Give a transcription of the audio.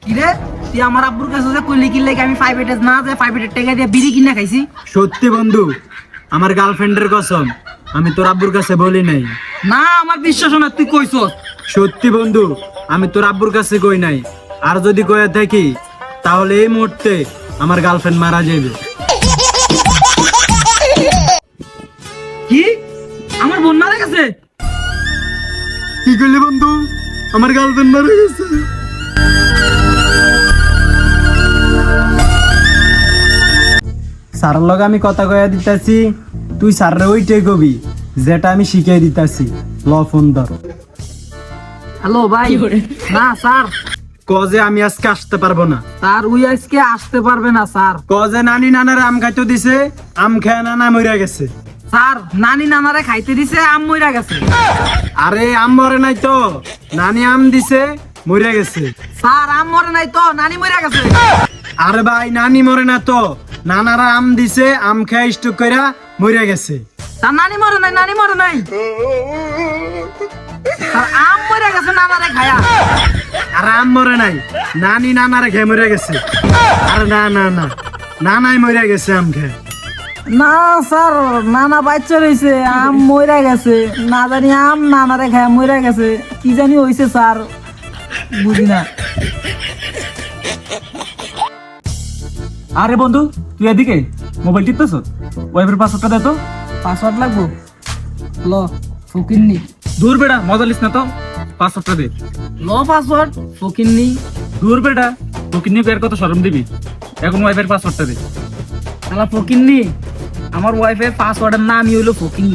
কিরে তুই আমার আব্বুর কাছে যে কইলি কি লাগে আমি 5 এটেজ না যে 5 এটেজ টাকা দিয়ে বিড়ি কিনা খাইছি? সত্যি বন্ধু, আমার গার্লফ্রেন্ডের কসম, আমি তোর আব্বুর কাছে বলি নাই। না আমার বিশ্বাস না, তুই কইছস। সত্যি বন্ধু, আমি তোর আব্বুর কাছে কই নাই। আর যদি কয়ে থাকি তাহলে এই মুহূর্তে আমার গার্লফ্রেন্ড মারা যাবে। কি আমার বোন মারা গেছে? কি কইলি বন্ধু? আমার গার্লফ্রেন্ড মারা গেছে? স্যারের লগে আমি কথা কইয়া দিতাছি, তুই স্যাররে ওইটাই কবি যেটা আমি শিখিয়ে দিতাছি। ল ফোন ধর। হ্যালো ভাই। না স্যার, কজে আমি আজকে আসতে পারবো না। স্যার ওই আজকে আসতে পারবে না স্যার। কজে নানি নানার আম খাইতে দিছে, আম খেয়ে নানা মরিয়া গেছে। স্যার নানি নানারে খাইতে দিছে, আম মইরা গেছে। আরে আম মরে নাই তো, নানি আম দিছে মরিয়া গেছে। স্যার আম মরে নাই তো, নানি মইরা গেছে। আরে ভাই নানি মরে না তো, নানারা আম দিছে, আম খেয়ে স্টক কইরা মরিয়া গেছে। স্যার নানি মরে নাই, নানি মরে নাই। স্যার আম মইরা গেছে নানারে খায়া। আর আম মরে নাই, নানি নানারে খেয়ে মরিয়া গেছে। আরে না না না, নানাই মরিয়া গেছে আম খেয়ে। না স্যার, নানা বাচ্চা রয়েছে, আম মইরা গেছে। না জানি আম নানারে খায়া মইরা গেছে, কি জানি হইছে স্যার, বুঝি না। আরে বন্ধু, তুই এদিকে মোবাইল টিপতেছ? ওয়েবের পাসওয়ার্ডটা দে তো। পাসওয়ার্ড লাগবো? ল ফকিন্নি। দূর বেটা, মজা লিস না তো, পাসওয়ার্ডটা দে। ল পাসওয়ার্ড ফকিন্নি। দূর বেটা, তোকে নিয়ে বের কত শরম দিবি, এখন ওয়াইফের পাসওয়ার্ডটা দে। শালা ফকিন্নি, আমার ওয়াইফের পাসওয়ার্ডের নামই হইলো ফকিন্নি।